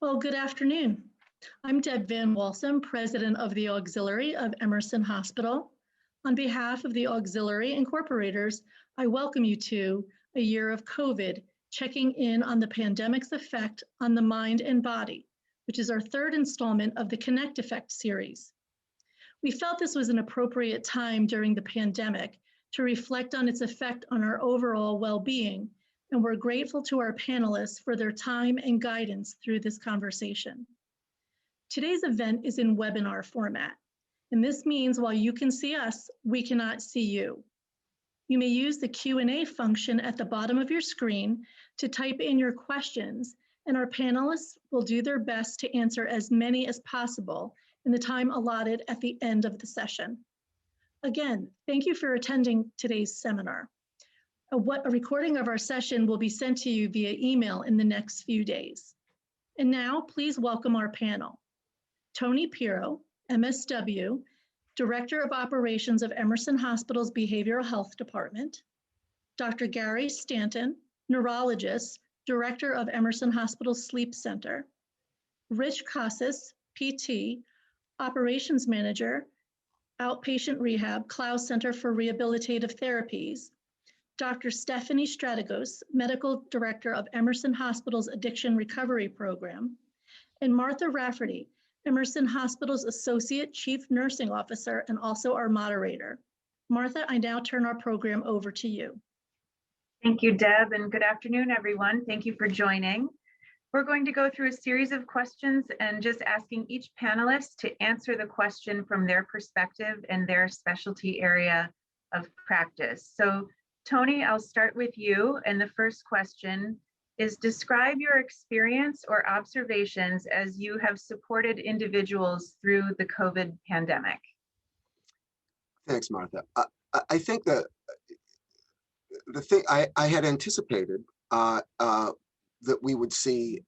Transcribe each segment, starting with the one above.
Well, good afternoon. I'm Deb Van Walsum, President of the Auxiliary of Emerson Hospital. On behalf of the Auxiliary Incorporators, I welcome you to a year of COVID, checking in on the pandemic's effect on the mind and body, which is our third installment of the Connect Effect series. We felt this was an appropriate time during the pandemic to reflect on its effect on our overall well-being, and we're grateful to our panelists for their time and guidance through this conversation. Today's event is in webinar format, and this means while you can see us, we cannot see you. You may use the Q&A function at the bottom of your screen to type in your questions, and our panelists will do their best to answer as many as possible in the time allotted at the end of the session. Again, thank you for attending today's seminar. A recording of our session will be sent to you via email in the next few days. And now, please welcome our panel. Tony Pirro, MSW, Director of Operations of Emerson Hospital's Behavioral Health Department. Dr. Gary Stanton, Neurologist, Director of Emerson Hospital's Sleep Center. Rich Kosses, PT, Operations Manager, Outpatient Rehab, Cloud Center for Rehabilitative Therapies. Dr. Stephanie Strategos, Medical Director of Emerson Hospital's Addiction Recovery Program, and Martha Rafferty, Emerson Hospital's Associate Chief Nursing Officer and also our moderator. Martha, I now turn our program over to you. Thank you, Deb, and good afternoon, everyone. Thank you for joining. We're going to go through a series of questions and just asking each panelist to answer the question from their perspective and their specialty area of practice. So, Tony, I'll start with you. And the first question is, describe your experience or observations as you have supported individuals through the COVID pandemic. Thanks, Martha. I think that the thing I had anticipated that we would see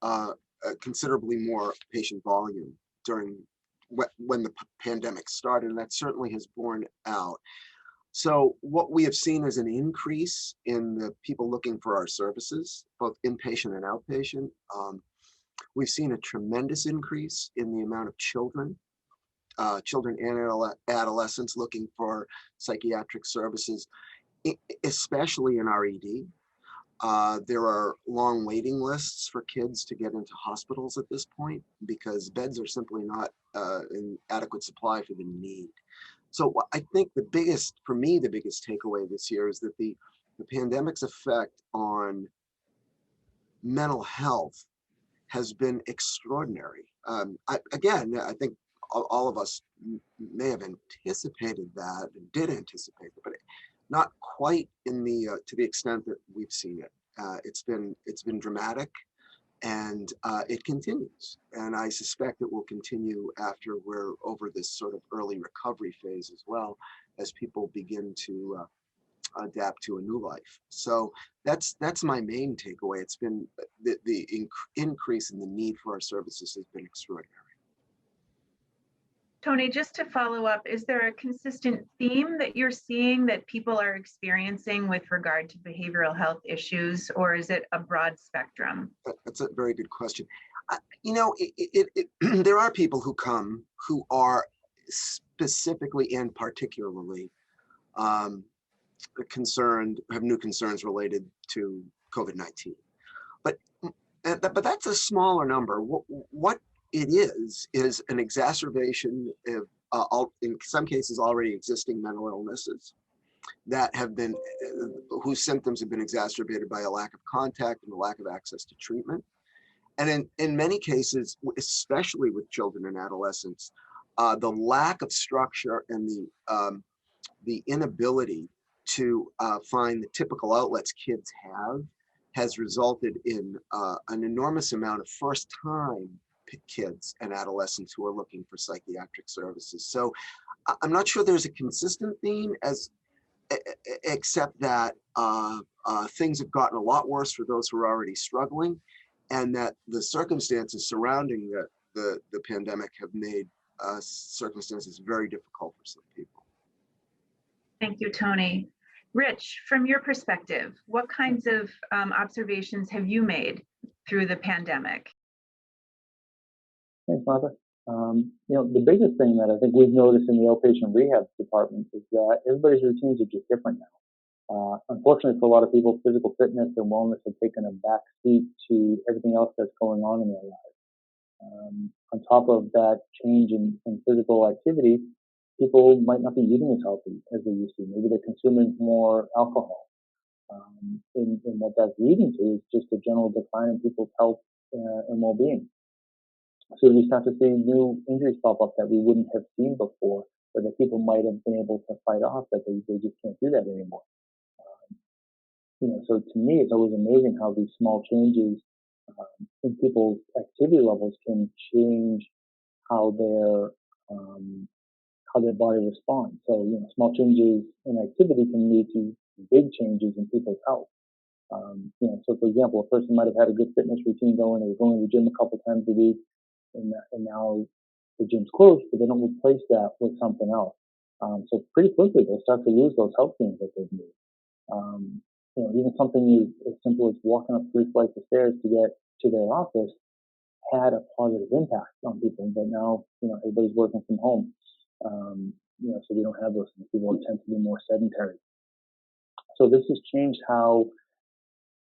considerably more patient volume during when the pandemic started, and that certainly has borne out. So what we have seen is an increase in the people looking for our services, both inpatient and outpatient. We've seen a tremendous increase in the amount of children and adolescents looking for psychiatric services, especially in our ED. There are long waiting lists for kids to get into hospitals at this point because beds are simply not in adequate supply for the need. So I think the biggest takeaway this year is that the pandemic's effect on mental health has been extraordinary. I think all of us may have anticipated that and did anticipate it, but not quite in the to the extent that we've seen it. It's been dramatic, and it continues. And I suspect it will continue after we're over this sort of early recovery phase as well, as people begin to adapt to a new life. So that's my main takeaway. It's been the increase in the need for our services has been extraordinary. Tony, just to follow up, is there a consistent theme that you're seeing that people are experiencing with regard to behavioral health issues, or is it a broad spectrum? That's a very good question. There are people who come who are specifically and particularly concerned, have new concerns related to COVID-19. But that's a smaller number. What it is an exacerbation of, in some cases, already existing mental illnesses that have been, whose symptoms have been exacerbated by a lack of contact and a lack of access to treatment. And in many cases, especially with children and adolescents, the lack of structure and the inability to find the typical outlets kids have has resulted in an enormous amount of first-time kids and adolescents who are looking for psychiatric services. So I'm not sure there's a consistent theme, except that things have gotten a lot worse for those who are already struggling, and that the circumstances surrounding the pandemic have made circumstances very difficult for some people. Thank you, Tony. Rich, from your perspective, what kinds of observations have you made through the pandemic? Thanks, Martha. The biggest thing that I think we've noticed in the outpatient rehab department is that everybody's routines are just different now. Unfortunately, for a lot of people, physical fitness and wellness have taken a back seat to everything else that's going on in their lives. On top of that change in physical activity, people might not be eating as healthy as they used to. Maybe they're consuming more alcohol. And what that's leading to is just a general decline in people's health and well-being. So we start to see new injuries pop up that we wouldn't have seen before, or that people might have been able to fight off, that they just can't do that anymore. So to me, it's always amazing how these small changes in people's activity levels can change how their body responds. So, small changes in activity can lead to big changes in people's health. So for example, a person might have had a good fitness routine going, they were going to the gym a couple times a week, and now the gym's closed, but they don't replace that with something else. So pretty quickly, they'll start to lose those health gains that they've made. Even something as simple as walking up 3 flights of stairs to get to their office had a positive impact on people. But now, everybody's working from home. So we don't have those things. People tend to be more sedentary. So this has changed how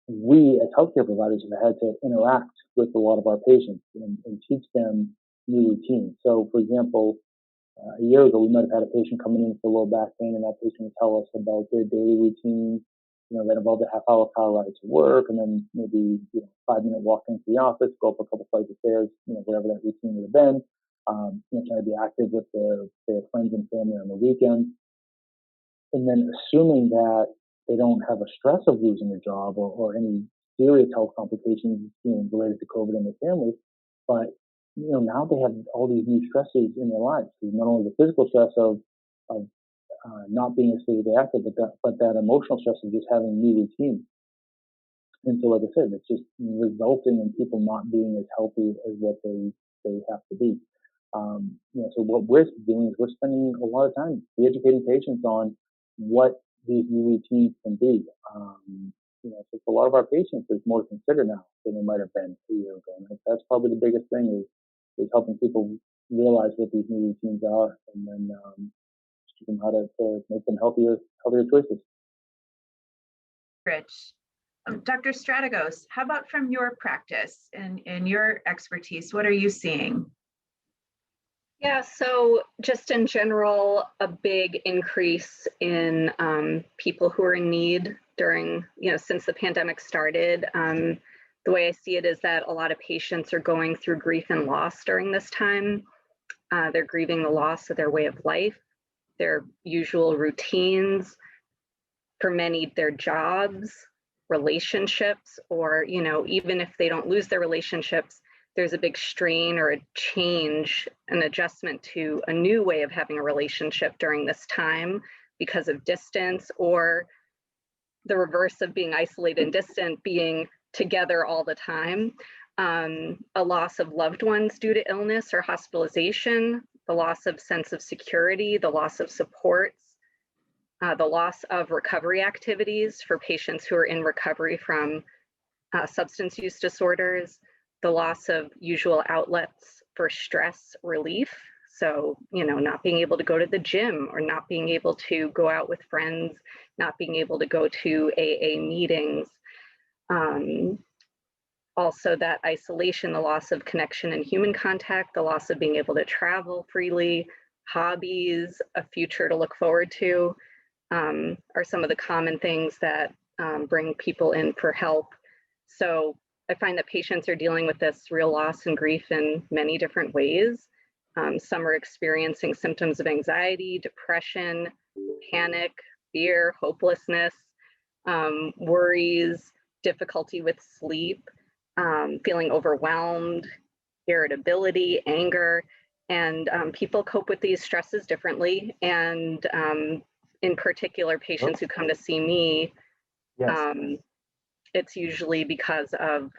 we as healthcare providers have had to interact with a lot of our patients and teach them new routines. So, for example, a year ago, we might have had a patient coming in for low back pain, and that patient would tell us about their daily routine, that involved a half-hour car ride to work, and then maybe 5-minute walk into the office, go up a couple flights of stairs, wherever that routine would have been, trying to be active with their friends and family on the weekend. And then assuming that they don't have a stress of losing a job or any serious health complications related to COVID in their family, but now they have all these new stresses in their lives. Not only the physical stress of not being as physically active, but that emotional stress of just having new routines. And so, like I said, it's just resulting in people not being as healthy as what they have to be. So what we're doing is we're spending a lot of time educating patients on what these new routines can be. So for a lot of our patients, there's more to consider now than there might have been a year ago. And that's probably the biggest thing is helping people realize what these new routines are, and then teach them how to make them healthier choices. Rich. Dr. Strategos, how about from your practice and your expertise? What are you seeing? Yeah, so just in general, a big increase in people who are in need during, since the pandemic started. The way I see it is that a lot of patients are going through grief and loss during this time. They're grieving the loss of their way of life, their usual routines, for many, their jobs, relationships, or, even if they don't lose their relationships, there's a big strain or a change, an adjustment to a new way of having a relationship during this time because of distance, or the reverse of being isolated and distant, being together all the time. A loss of loved ones due to illness or hospitalization, the loss of sense of security, the loss of supports, the loss of recovery activities for patients who are in recovery from substance use disorders, the loss of usual outlets for stress relief. So, not being able to go to the gym or not being able to go out with friends, not being able to go to AA meetings. Also that isolation, the loss of connection and human contact, the loss of being able to travel freely, hobbies, a future to look forward to, are some of the common things that bring people in for help. So I find that patients are dealing with this real loss and grief in many different ways. Some are experiencing symptoms of anxiety, depression, panic, fear, hopelessness, worries, difficulty with sleep, feeling overwhelmed, irritability, anger, and people cope with these stresses differently. And in particular, patients who come to see me, Yes. It's usually because of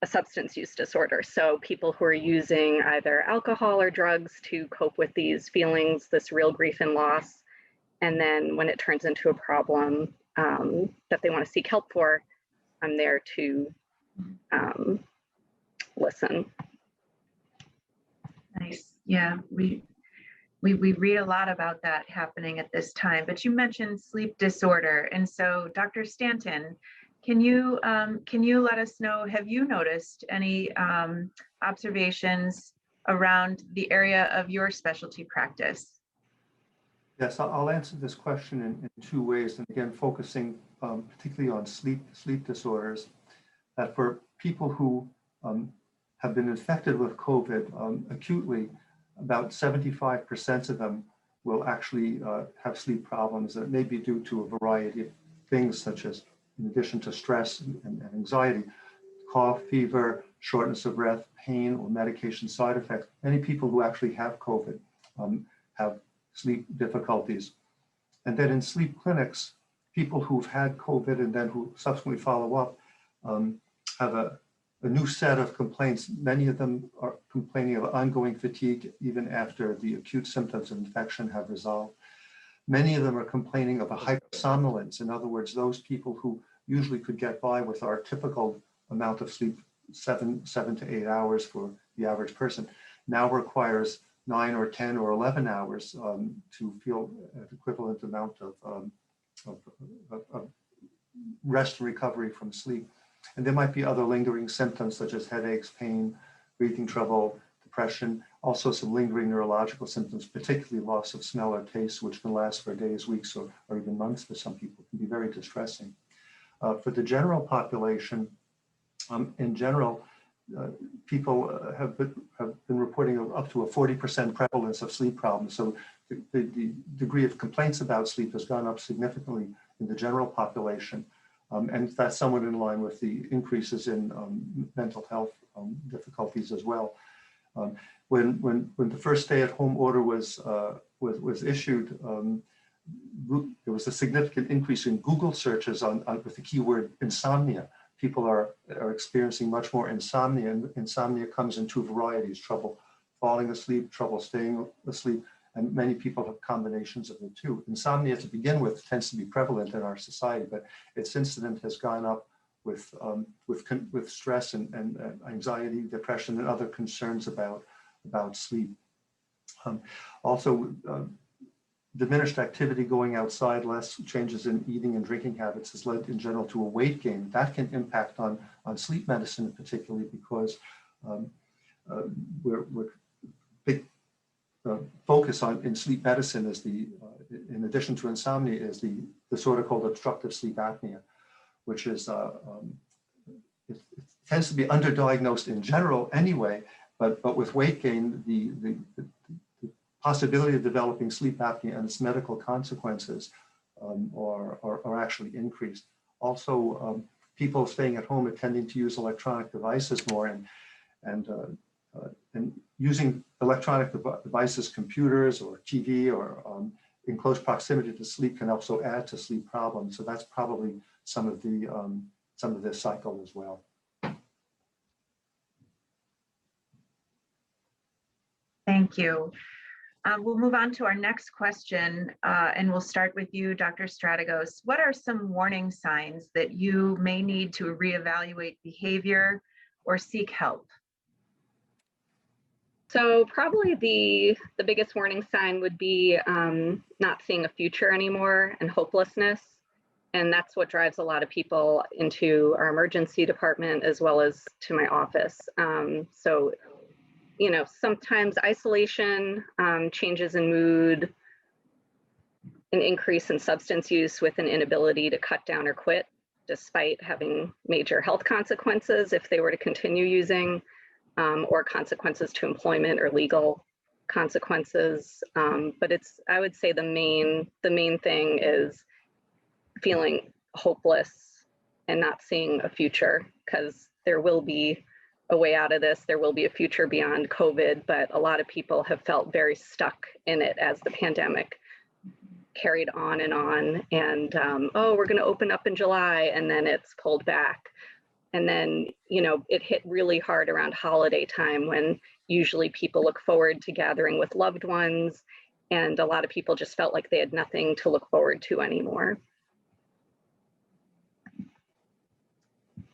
a substance use disorder. So people who are using either alcohol or drugs to cope with these feelings, this real grief and loss. And then when it turns into a problem that they want to seek help for, I'm there to listen. Nice. Yeah, we read a lot about that happening at this time, but you mentioned sleep disorder. And so Dr. Stanton, can you let us know, have you noticed any observations around the area of your specialty practice? Yes, I'll answer this question in two ways, and again, focusing particularly on sleep disorders. That for people who have been infected with COVID acutely, about 75% of them will actually have sleep problems that may be due to a variety of things, such as, in addition to stress and anxiety, cough, fever, shortness of breath, pain, or medication side effects. Many people who actually have COVID have sleep difficulties. And then in sleep clinics, people who've had COVID and then who subsequently follow up have a new set of complaints. Many of them are complaining of ongoing fatigue even after the acute symptoms of infection have resolved. Many of them are complaining of a hypersomnolence. In other words, those people who usually could get by with our typical amount of sleep, 7 to 8 hours for the average person, now requires 9 or 10 or 11 hours to feel an equivalent amount of rest and recovery from sleep. And there might be other lingering symptoms such as headaches, pain, breathing trouble, depression, also some lingering neurological symptoms, particularly loss of smell or taste, which can last for days, weeks, or even months for some people. It can be very distressing. For the general population, in general, people have been reporting up to a 40% prevalence of sleep problems. So the degree of complaints about sleep has gone up significantly in the general population. And that's somewhat in line with the increases in mental health difficulties as well. When the first stay-at-home order was issued, there was a significant increase in Google searches with the keyword insomnia. People are experiencing much more insomnia, and insomnia comes in two varieties: trouble falling asleep, trouble staying asleep, and many people have combinations of the two. Insomnia, to begin with, tends to be prevalent in our society, but its incidence has gone up with stress and anxiety, depression, and other concerns about sleep. Also, diminished activity going outside, less changes in eating and drinking habits has led in general to a weight gain. That can impact on sleep medicine particularly, because we're big focus in sleep medicine is in addition to insomnia, is the disorder called obstructive sleep apnea, which is, it tends to be underdiagnosed in general anyway, but with weight gain, the possibility of developing sleep apnea and its medical consequences are actually increased. Also, people staying at home are tending to use electronic devices more, and using electronic devices, computers or TV, or in close proximity to sleep can also add to sleep problems. So that's probably some of this cycle as well. Thank you. We'll move on to our next question, and we'll start with you, Dr. Strategos. What are some warning signs that you may need to reevaluate behavior or seek help? So probably the biggest warning sign would be not seeing a future anymore and hopelessness. And that's what drives a lot of people into our emergency department as well as to my office. So, you know, sometimes isolation, changes in mood, an increase in substance use with an inability to cut down or quit, despite having major health consequences if they were to continue using, or consequences to employment or legal consequences. But I would say the main thing is feeling hopeless and not seeing a future, because there will be a way out of this. There will be a future beyond COVID, but a lot of people have felt very stuck in it as the pandemic carried on. And oh, we're going to open up in July, and then it's pulled back. And then, you know, it hit really hard around holiday time, when usually people look forward to gathering with loved ones, and a lot of people just felt like they had nothing to look forward to anymore.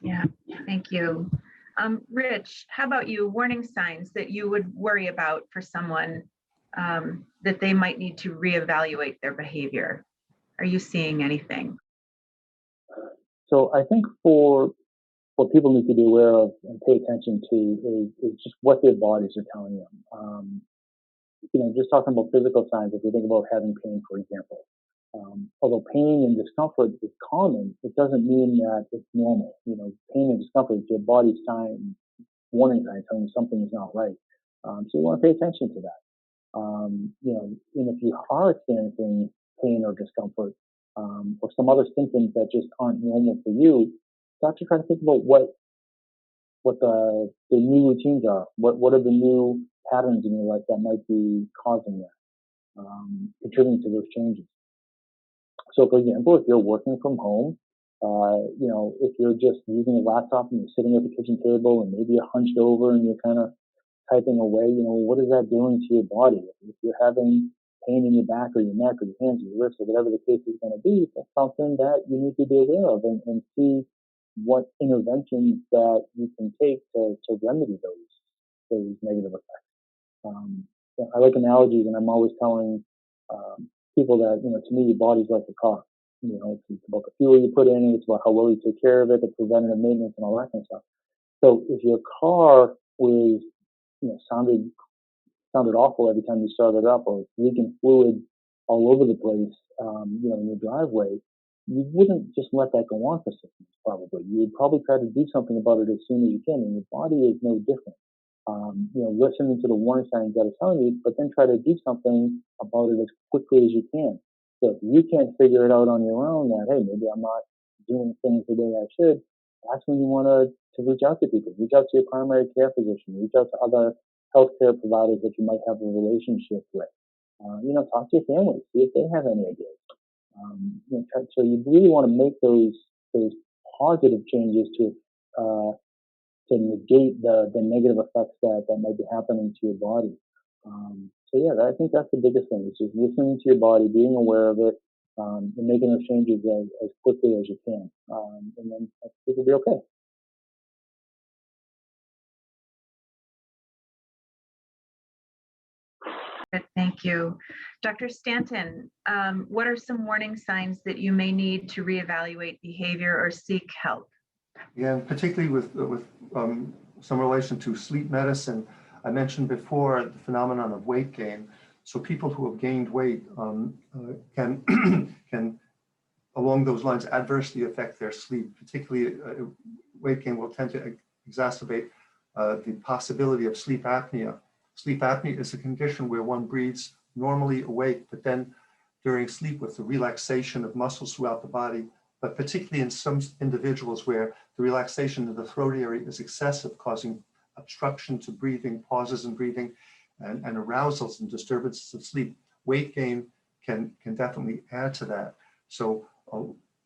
Yeah, thank you. Rich, how about you? Warning signs that you would worry about for someone that they might need to reevaluate their behavior. Are you seeing anything? So I think for what people need to be aware of and pay attention to is just what their bodies are telling them. Just talking about physical signs, if you think about having pain, for example, although pain and discomfort is common, it doesn't mean that it's normal. Pain and discomfort is your body's sign, warning sign telling you something is not right. So you want to pay attention to that. And if you are experiencing pain or discomfort, or some other symptoms that just aren't normal for you, start to try to think about what the new routines are. What are the new patterns in your life that might be causing that, contributing to those changes. So, for example, if you're working from home, if you're just using a laptop and you're sitting at the kitchen table and maybe you're hunched over and you're kind of typing away, what is that doing to your body? If you're having pain in your back or your neck or your hands or your wrists or whatever the case is going to be, that's something that you need to be aware of and see what interventions that you can take to remedy those negative effects. I like analogies, and I'm always telling people that, to me, your body's like a car. It's about the fuel you put in it, it's about how well you take care of it, the preventative maintenance and all that kind of stuff. So if your car was, sounded awful every time you started up, or leaking fluid all over the place, in your driveway, you wouldn't just let that go on for 6 months, probably. You would probably try to do something about it as soon as you can, and your body is no different. Listening to the warning signs that it's telling you, but then try to do something about it as quickly as you can. So if you can't figure it out on your own that, hey, maybe I'm not doing things the way I should, that's when you want to reach out to people. Reach out to your primary care physician. Reach out to other healthcare providers that you might have a relationship with. Talk to your family. See if they have any ideas. So you really want to make those positive changes to negate the negative effects that might be happening to your body. I think that's the biggest thing, is just listening to your body, being aware of it, and making those changes as quickly as you can. And then I think it'll be okay. Good, thank you. Dr. Stanton, what are some warning signs that you may need to reevaluate behavior or seek help? Yeah, and particularly with some relation to sleep medicine. I mentioned before the phenomenon of weight gain. So people who have gained weight can along those lines adversely affect their sleep. Particularly weight gain will tend to exacerbate the possibility of sleep apnea. Sleep apnea is a condition where one breathes normally awake, but then during sleep, with the relaxation of muscles throughout the body, but particularly in some individuals where the relaxation of the throat area is excessive, causing obstruction to breathing, pauses in breathing, and arousals and disturbances of sleep. Weight gain can definitely add to that. So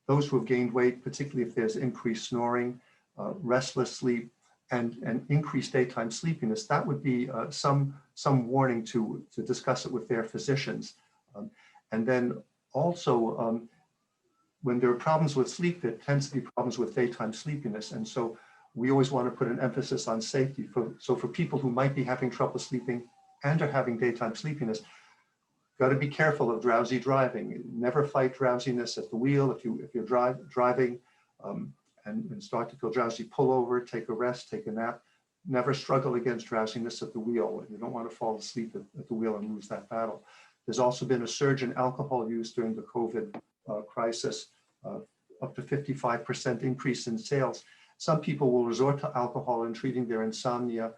those who have gained weight, particularly if there's increased snoring, restless sleep, and increased daytime sleepiness, that would be some warning to discuss it with their physicians. And then also, when there are problems with sleep, there tends to be problems with daytime sleepiness. And so we always want to put an emphasis on safety. So for people who might be having trouble sleeping and are having daytime sleepiness, got to be careful of drowsy driving. Never fight drowsiness at the wheel. If you're driving and start to feel drowsy, pull over, take a rest, take a nap. Never struggle against drowsiness at the wheel. You don't want to fall asleep at the wheel and lose that battle. There's also been a surge in alcohol use during the COVID crisis, up to 55% increase in sales. Some people will resort to alcohol in treating their insomnia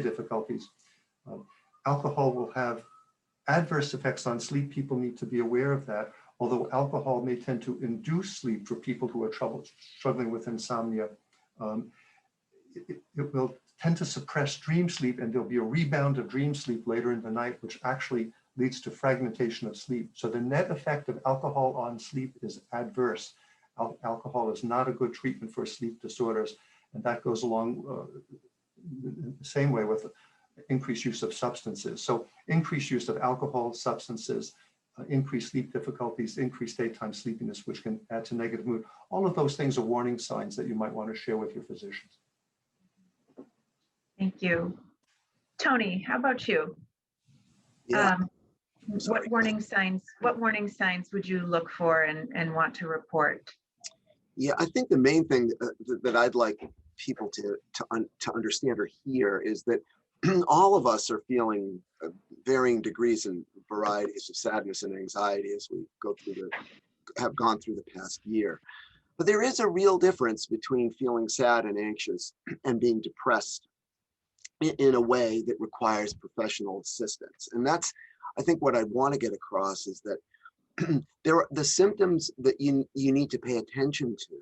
difficulties. Alcohol will have adverse effects on sleep. People need to be aware of that. Although alcohol may tend to induce sleep for people who are struggling with insomnia, it will tend to suppress dream sleep, and there'll be a rebound of dream sleep later in the night, which actually leads to fragmentation of sleep. So the net effect of alcohol on sleep is adverse. Alcohol is not a good treatment for sleep disorders, and that goes along the same way with increased use of substances. So increased use of alcohol, substances, increased sleep difficulties, increased daytime sleepiness, which can add to negative mood. All of those things are warning signs that you might want to share with your physicians. Thank you. Tony, how about you? Yeah, What warning signs would you look for and want to report? yeah. I think the main thing that I'd like people to understand or hear is that all of us are feeling varying degrees and varieties of sadness and anxiety as we have gone through the past year. But there is a real difference between feeling sad and anxious and being depressed in a way that requires professional assistance. And that's, I think, what I want to get across is that the symptoms that you need to pay attention to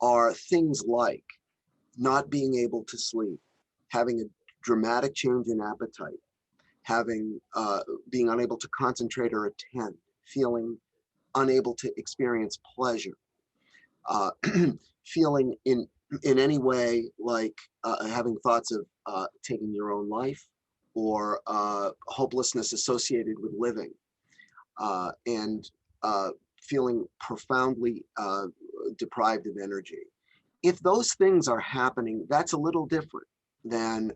are things like not being able to sleep, having a dramatic change in appetite, being unable to concentrate or attend, feeling unable to experience pleasure, feeling in any way like having thoughts of taking your own life, or hopelessness associated with living, and feeling profoundly deprived of energy. If those things are happening, that's a little different than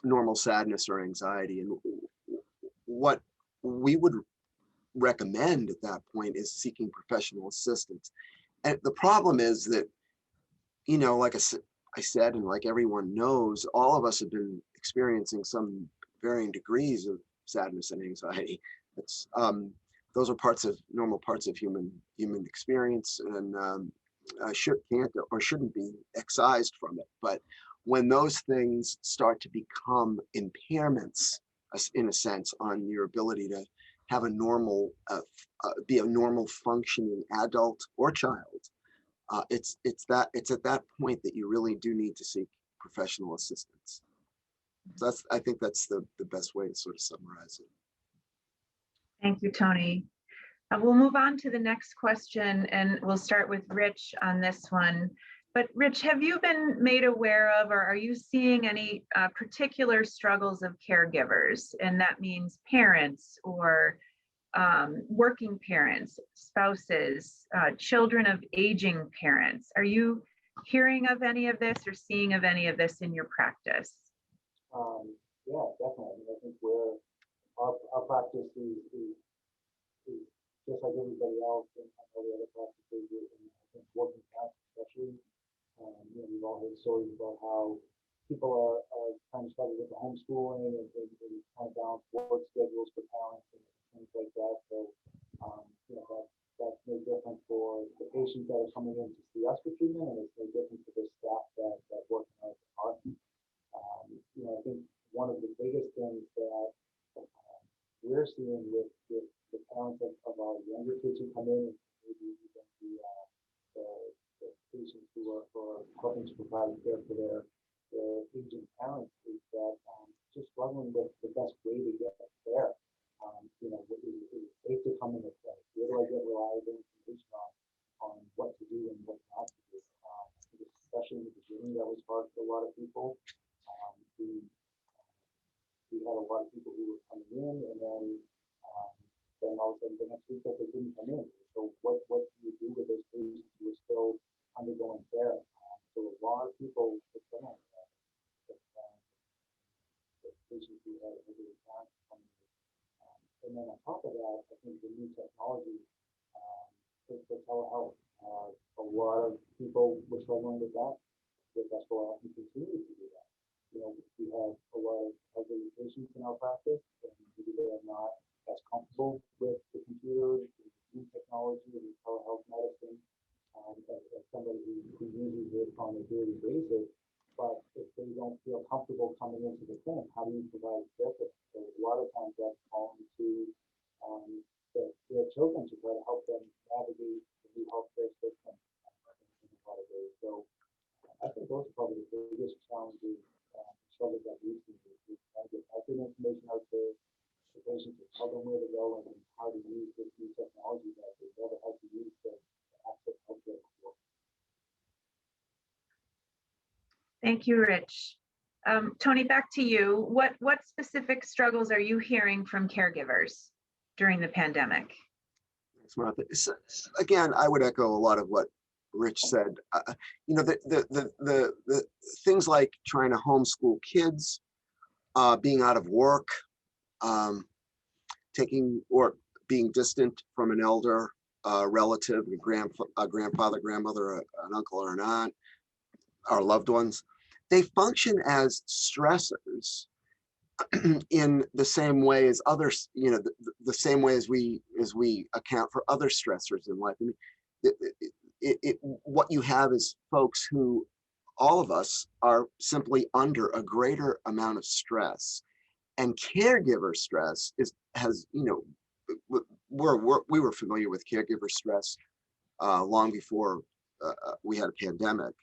normal sadness or anxiety. And what we would recommend at that point is seeking professional assistance. And the problem is that, like I said, and like everyone knows, all of us have been experiencing some varying degrees of sadness and anxiety. It's those are normal parts of human experience, and can't or shouldn't be excised from it. But when those things start to become impairments, in a sense, on your ability to have a normal, be a normal functioning adult or child, it's at that point that you really do need to seek professional assistance. So I think that's the best way to sort of summarize it. Thank you, Tony. We'll move on to the next question, and we'll start with Rich on this one. But Rich, have you been made aware of, or are you seeing any particular struggles of caregivers? And that means parents or working parents, spouses, children of aging parents. Are you hearing of any of this or seeing of any of this in your practice? Yeah, definitely. I think our practice is just like everybody else and all the other practices, and I think working parents especially. We've all heard stories about how people are kind of started with the homeschooling and kind of balance work schedules for parents and things like that. So, that's no different for the patients that are coming in to see us for treatment, and it's no different for the staff that work in our department. I think one of the biggest things that we're seeing with the parents of our younger kids who come in, and maybe even the patients who are helping to provide care for their aging parents, is that just struggling with the best way to get there. Is it safe to come in and say, where do I get reliable information on what to do and what not to do? Especially in the beginning, that was hard for a lot of people. We had a lot of people who were coming in, and then all of a sudden the next week that they didn't come in. So what do you do with those patients who are still undergoing care? So a lot of people put them on the patients who had a really bad coming in. And then on top of that, I think the new technology for telehealth, a lot of people were struggling with that. That's why we continue to do that. We have a lot of elderly patients in our practice, and maybe they are not as comfortable with the computer, the new technology, and telehealth medicine as somebody who uses it on a daily basis. But if they don't feel comfortable coming into the clinic, how do you provide care for them? So a lot of times that's calling to their children to try to help them navigate the new healthcare system in a lot of ways. So I think those are probably the biggest challenges, struggles that we've seen, is trying to get accurate information out to the patients, to tell them where to go and how to use this new technology that they've never had to use to access healthcare before. Thank you, Rich. Tony, back to you. What specific struggles are you hearing from caregivers? during the pandemic? Thanks, Martha. Again, I would echo a lot of what Rich said. You know, the things like trying to homeschool kids, being out of work, taking or being distant from an elder relative, a grandfather, grandmother, an uncle, or an aunt, our loved ones, they function as stressors in the same way as others, you know, the same way as we account for other stressors in life. I mean, what you have is folks who, all of us, are simply under a greater amount of stress, and caregiver stress has, you know, we were familiar with caregiver stress long before we had a pandemic.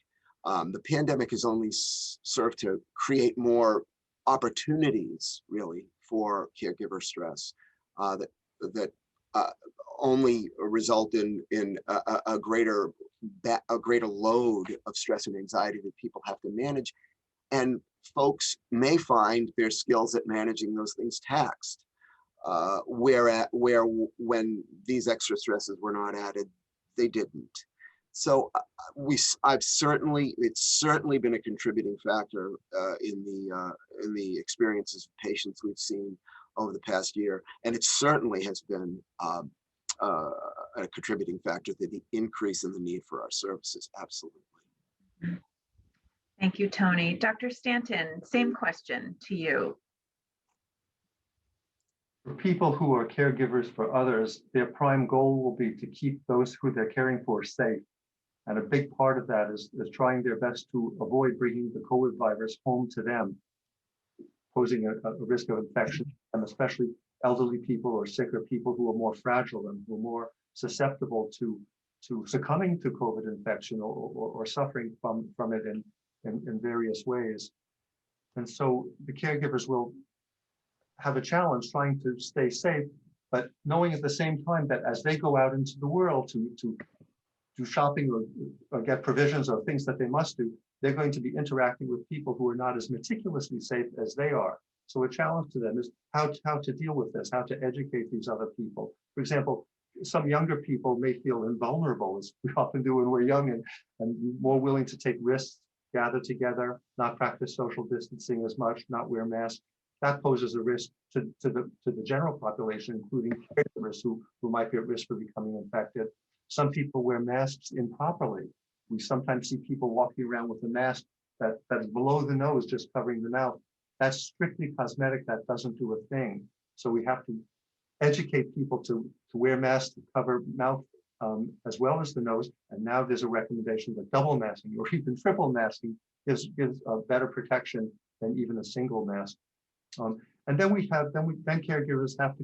The pandemic has only served to create more opportunities, really, for caregiver stress that only result in a greater load of stress and anxiety that people have to manage, and folks may find their skills at managing those things taxed. Where when these extra stresses were not added, they didn't. So it's certainly been a contributing factor in the experiences of patients we've seen over the past year, and it certainly has been a contributing factor to the increase in the need for our services. Absolutely. Thank you, Tony. Dr. Stanton, same question to you. For people who are caregivers for others, their prime goal will be to keep those who they're caring for safe. And a big part of that is trying their best to avoid bringing the COVID virus home to them, posing a risk of infection, and especially elderly people or sicker people who are more fragile and who are more susceptible to succumbing to COVID infection or suffering from it in various ways. And so the caregivers will have a challenge trying to stay safe, but knowing at the same time that as they go out into the world to do shopping or get provisions or things that they must do, they're going to be interacting with people who are not as meticulously safe as they are. So a challenge to them is how to deal with this, how to educate these other people. For example, some younger people may feel invulnerable, as we often do when we're young, and more willing to take risks, gather together, not practice social distancing as much, not wear masks. That poses a risk to the general population, including caregivers who might be at risk for becoming infected. Some people wear masks improperly. We sometimes see people walking around with a mask that is below the nose, just covering the mouth. That's strictly cosmetic. That doesn't do a thing. So we have to educate people to wear masks to cover mouth as well as the nose. And now there's a recommendation that double masking or even triple masking gives a better protection than even a single mask. And then caregivers have to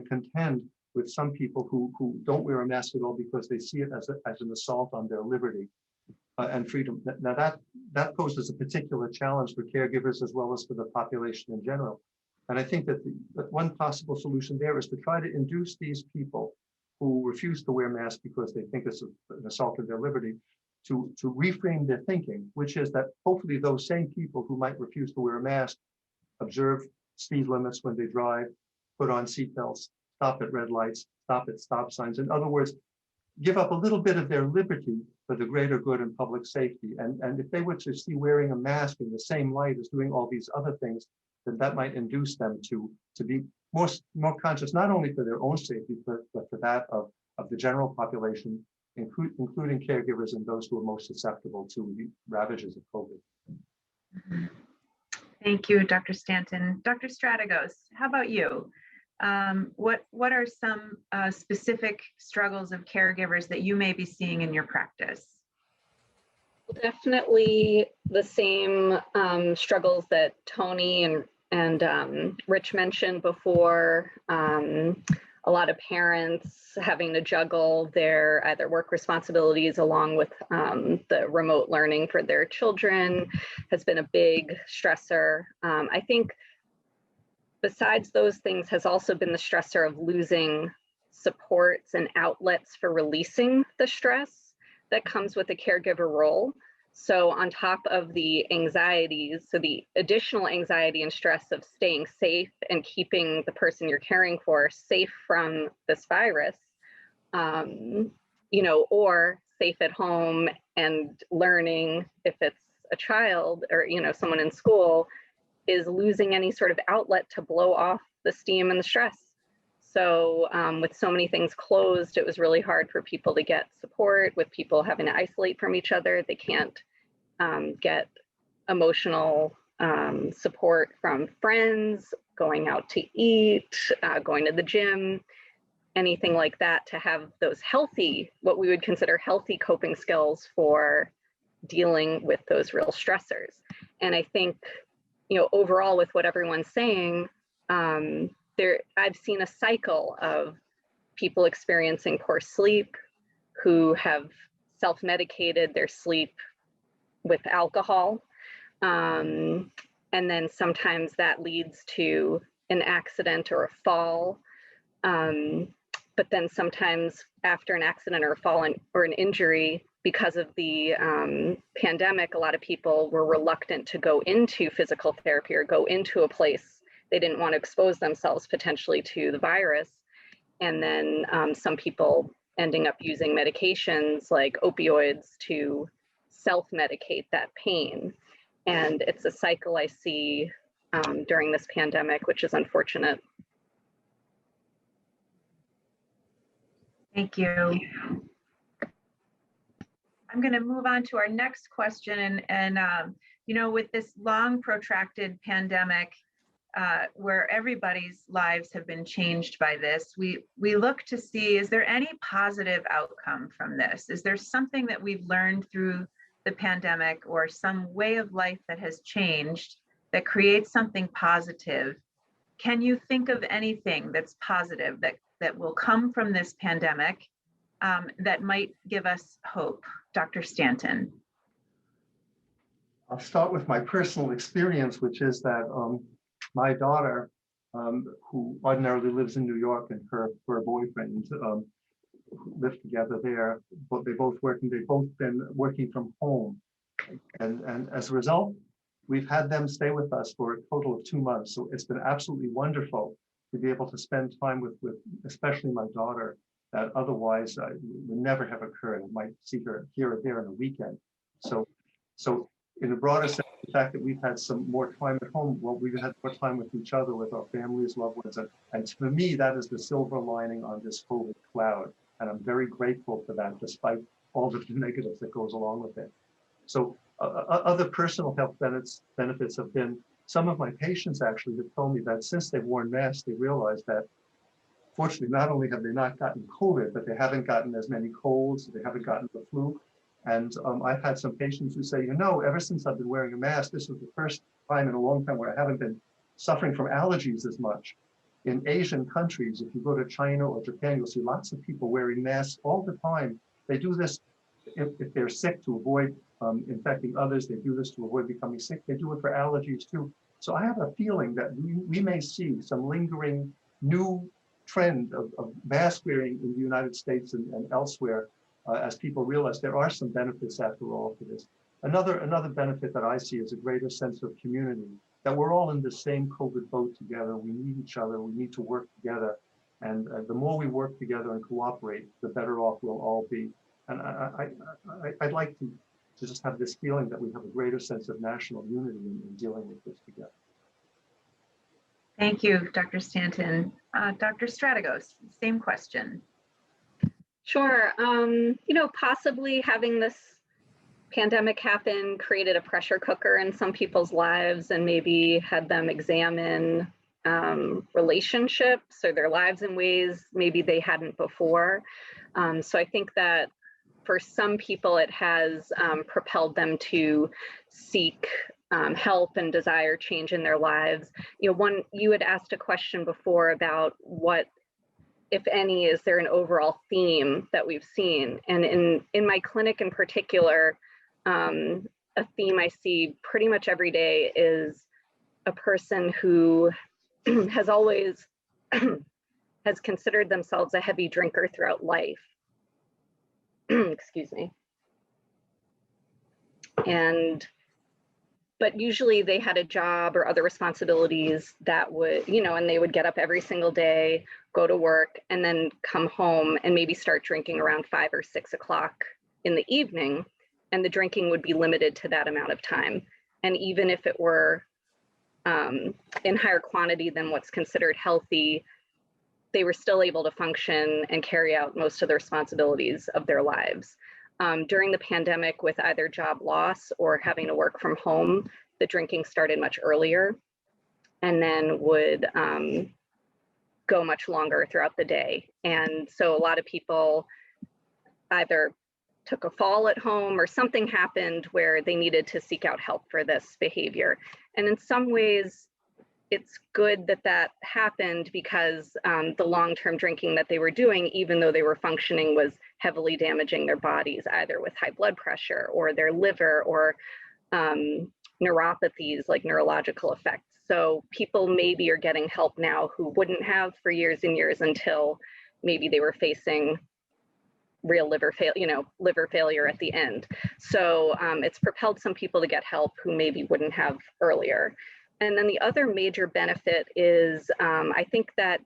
contend with some people who don't wear a mask at all because they see it as an assault on their liberty and freedom. Now that poses a particular challenge for caregivers as well as for the population in general. And I think that one possible solution there is to try to induce these people who refuse to wear masks because they think it's an assault on their liberty to reframe their thinking, which is that hopefully those same people who might refuse to wear a mask observe speed limits when they drive, put on seatbelts, stop at red lights, stop at stop signs. In other words, give up a little bit of their liberty for the greater good and public safety. And if they were to see wearing a mask in the same light as doing all these other things, then that might induce them to be more conscious, not only for their own safety, but for that of the general population, including caregivers and those who are most susceptible to the ravages of COVID. Thank you, Dr. Stanton. Dr. Strategos, how about you? What are some specific struggles of caregivers that you may be seeing in your practice? Definitely the same struggles that Tony and Rich mentioned before. A lot of parents having to juggle their either work responsibilities along with the remote learning for their children has been a big stressor. I think besides those things has also been the stressor of losing supports and outlets for releasing the stress that comes with a caregiver role. So on top of the anxieties, so the additional anxiety and stress of staying safe and keeping the person you're caring for safe from this virus, you know, or safe at home and learning if it's a child or, you know, someone in school, is losing any sort of outlet to blow off the steam and the stress. So with so many things closed, it was really hard for people to get support, with people having to isolate from each other. They can't get emotional support from friends, going out to eat, going to the gym, anything like that, to have those healthy, what we would consider healthy coping skills for dealing with those real stressors. And I think, you know, overall with what everyone's saying, I've seen a cycle of people experiencing poor sleep who have self-medicated their sleep with alcohol. And then sometimes that leads to an accident or a fall. But then sometimes after an accident or a fall or an injury, because of the pandemic, a lot of people were reluctant to go into physical therapy or go into a place. They didn't want to expose themselves potentially to the virus. And then some people ending up using medications like opioids to self-medicate that pain. And it's a cycle I see during this pandemic, which is unfortunate. Thank you. I'm going to move on to our next question. And you know, with this long protracted pandemic, where everybody's lives have been changed by this, we look to see, is there any positive outcome from this? Is there something that we've learned through the pandemic, or some way of life that has changed that creates something positive? Can you think of anything that's positive that will come from this pandemic that might give us hope? Dr. Stanton. I'll start with my personal experience, which is that my daughter, who ordinarily lives in New York, and her boyfriend live together there, but they've both been working from home. And as a result, we've had them stay with us for a total of 2 months. So it's been absolutely wonderful to be able to spend time with especially my daughter, that otherwise would never have occurred. I might see her here or there in a weekend. So in a broader sense, the fact that we've had some more time at home, well, we've had more time with each other, with our families, loved ones. And for me, that is the silver lining on this COVID cloud. And I'm very grateful for that, despite all of the negatives that goes along with it. So other personal health benefits have been, some of my patients actually have told me that since they've worn masks, they realized that fortunately, not only have they not gotten COVID, but they haven't gotten as many colds, they haven't gotten the flu. And I've had some patients who say, you know, ever since I've been wearing a mask, this was the first time in a long time where I haven't been suffering from allergies as much. In Asian countries, if you go to China or Japan, you'll see lots of people wearing masks all the time. They do this if they're sick, to avoid infecting others. They do this to avoid becoming sick. They do it for allergies too. So I have a feeling that we may see some lingering new trend of mask wearing in the United States and elsewhere, as people realize there are some benefits after all for this. Another benefit that I see is a greater sense of community, that we're all in the same COVID boat together. We need each other, we need to work together. And the more we work together and cooperate, the better off we'll all be. And I'd like to just have this feeling that we have a greater sense of national unity in dealing with this together. Thank you, Dr. Stanton. Dr. Strategos, same question. Sure. You know, possibly having this pandemic happen created a pressure cooker in some people's lives and maybe had them examine relationships or their lives in ways maybe they hadn't before. So I think that for some people, it has propelled them to seek help and desire change in their lives. You know, you had asked a question before about what, if any, is there an overall theme that we've seen? And in my clinic in particular, a theme I see pretty much every day is a person who has always has considered themselves a heavy drinker throughout life. Excuse me. But usually they had a job or other responsibilities that would, and they would get up every single day, go to work, and then come home and maybe start drinking around 5 or 6 o'clock in the evening. And the drinking would be limited to that amount of time. And even if it were in higher quantity than what's considered healthy, they were still able to function and carry out most of the responsibilities of their lives. During the pandemic, with either job loss or having to work from home, the drinking started much earlier and then would go much longer throughout the day. And so a lot of people either took a fall at home or something happened where they needed to seek out help for this behavior. And in some ways, it's good that that happened because the long-term drinking that they were doing, even though they were functioning, was heavily damaging their bodies, either with high blood pressure or their liver or neuropathies like neurological effects. So people maybe are getting help now who wouldn't have for years and years until maybe they were facing real liver failure at the end. So it's propelled some people to get help who maybe wouldn't have earlier. And then the other major benefit is I think that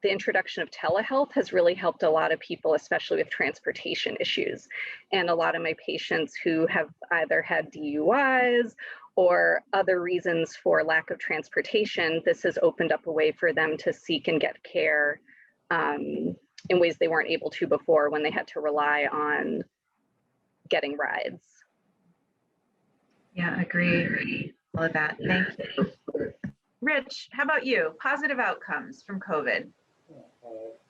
the introduction of telehealth has really helped a lot of people, especially with transportation issues. And a lot of my patients who have either had DUIs or other reasons for lack of transportation, this has opened up a way for them to seek and get care in ways they weren't able to before when they had to rely on getting rides. Yeah, agree. All of that. Thank you. Rich, how about you? Positive outcomes from COVID.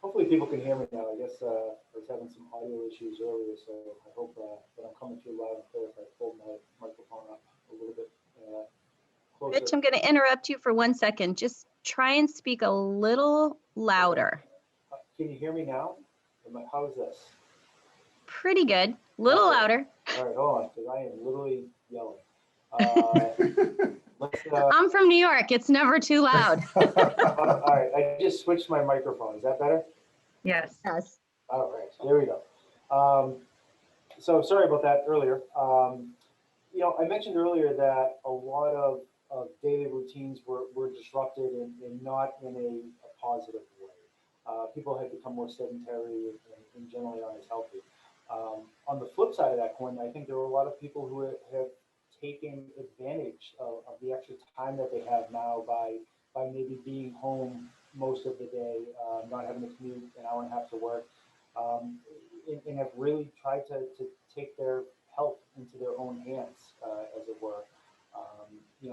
Hopefully people can hear me now. I guess I was having some audio issues earlier, so I hope that I'm coming through loud and clear if I pull my microphone up a little bit closer. Rich, I'm going to interrupt you for 1 second. Just try and speak a little louder. Can you hear me now? How is this? Pretty good. Little louder. All right, hold on, because I am literally yelling. I'm from New York. It's never too loud. All right, I just switched my microphone. Is that better? Yes. Yes. All right, there we go. So sorry about that earlier. I mentioned earlier that a lot of daily routines were disrupted and not in a positive way. People have become more sedentary and generally not as healthy. On the flip side of that coin, I think there are a lot of people who have taken advantage of the extra time that they have now by maybe being home most of the day, not having to commute an hour and a half to work, and have really tried to take their health into their own hands, as it were.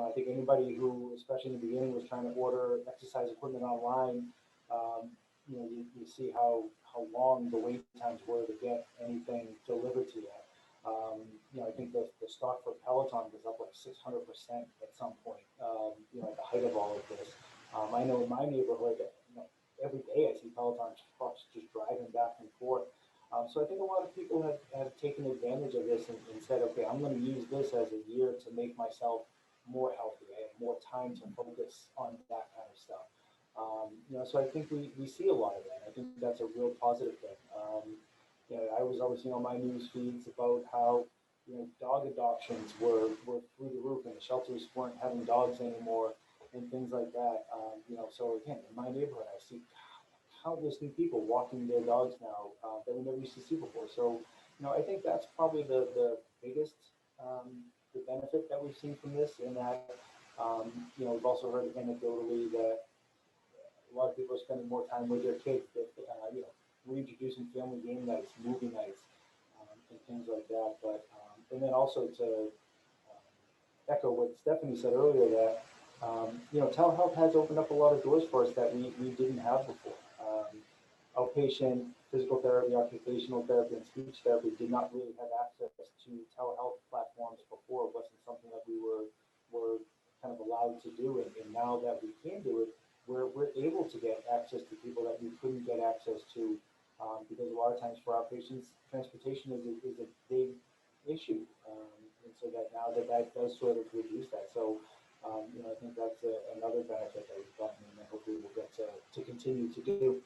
I think anybody who, especially in the beginning, was trying to order exercise equipment online, you see how long the wait times were to get anything delivered to you. I think the stock for Peloton was up like 600% at some point, at the height of all of this. I know in my neighborhood, every day I see Peloton trucks just driving back and forth. So I think a lot of people have taken advantage of this and said, okay, I'm going to use this as a year to make myself more healthy. I have more time to focus on that kind of stuff. So I think we see a lot of that. I think that's a real positive thing. I was always seeing on my news feeds about how dog adoptions were through the roof and the shelters weren't having dogs anymore and things like that. So again, in my neighborhood, I see countless new people walking their dogs now that we never used to see before. So, I think that's probably the biggest the benefit that we've seen from this, in that we've also heard anecdotally that a lot of people are spending more time with their kids, reintroducing family game nights, movie nights, and things like that. But and then also to echo what Stephanie said earlier, that telehealth has opened up a lot of doors for us that we didn't have before. Outpatient physical therapy, occupational therapy, and speech therapy did not really have access to telehealth platforms before. It wasn't something that we were kind of allowed to do, and now that we can do it, we're able to get access to people that we couldn't get access to, because a lot of times for our patients, transportation is a big issue, and so that now that does sort of reduce that. So I think that's another benefit that we've gotten, and hopefully we'll get to continue to do.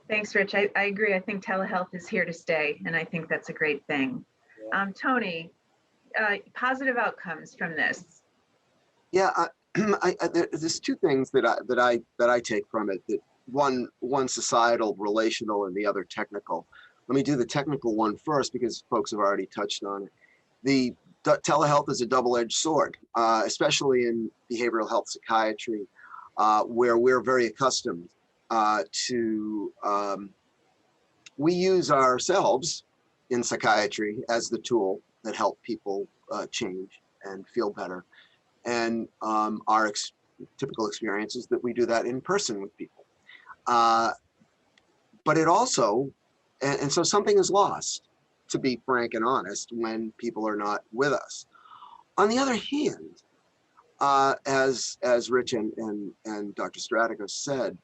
Thanks, Rich. I agree. I think telehealth is here to stay, and I think that's a great thing. Tony, positive outcomes from this. Yeah, there's two things that I take from it. That one societal, relational, and the other technical. Let me do the technical one first because folks have already touched on it. The telehealth is a double-edged sword, especially in behavioral health psychiatry, where we're very accustomed to. We use ourselves in psychiatry as the tool that help people change and feel better. And our typical experience is that we do that in person with people. But it also, and so something is lost, to be frank and honest, when people are not with us. On the other hand, as Rich and Dr. Stratigos said,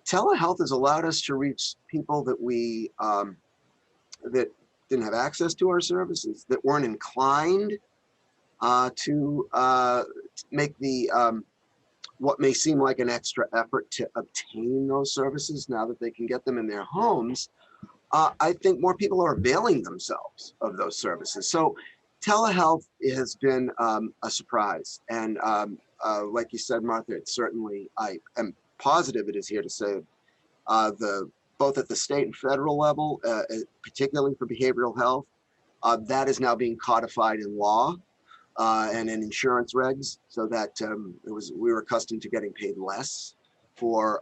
telehealth has allowed us to reach people that we that didn't have access to our services, that weren't inclined to make the what may seem like an extra effort to obtain those services now that they can get them in their homes. I think more people are availing themselves of those services. So telehealth has been a surprise. And like you said, Martha, it's certainly, I am positive it is here to stay. Both at the state and federal level, particularly for behavioral health, that is now being codified in law and in insurance regs, so that we were accustomed to getting paid less for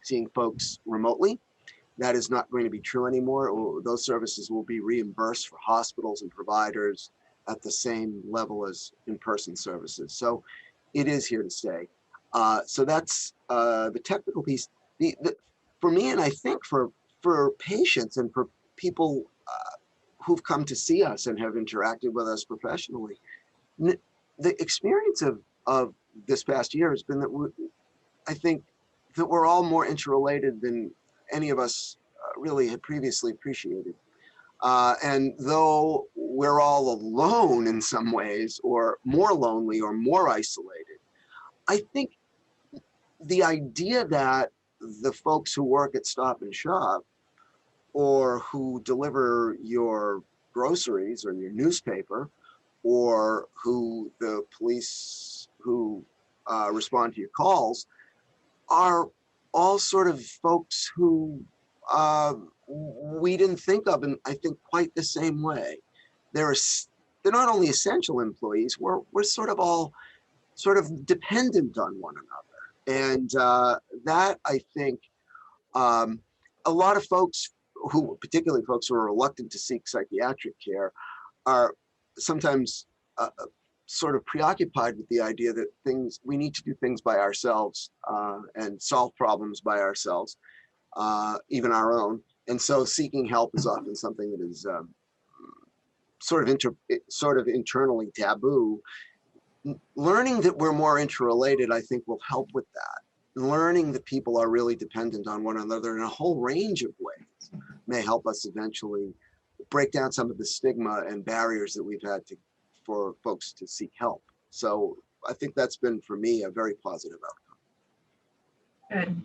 seeing folks remotely. That is not going to be true anymore. Those services will be reimbursed for hospitals and providers at the same level as in-person services. So it is here to stay. So that's the technical piece. For me, and I think for patients and for people who've come to see us and have interacted with us professionally, the experience of this past year has been that I think that we're all more interrelated than any of us really had previously appreciated. And though we're all alone in some ways, or more lonely or more isolated, I think the idea that the folks who work at Stop and Shop or who deliver your groceries or your newspaper, or who the police who respond to your calls, are all sort of folks who we didn't think of in, I think, quite the same way. They're not only essential employees, we're sort of all sort of dependent on one another. And that, I think, a lot of folks who, particularly folks who are reluctant to seek psychiatric care, are sometimes sort of preoccupied with the idea that we need to do things by ourselves and solve problems by ourselves, even our own. And so seeking help is often something that is sort of internally taboo. Learning that we're more interrelated, I think, will help with that. Learning that people are really dependent on one another in a whole range of ways may help us eventually break down some of the stigma and barriers that we've had for folks to seek help. So I think that's been, for me, a very positive outcome. Good.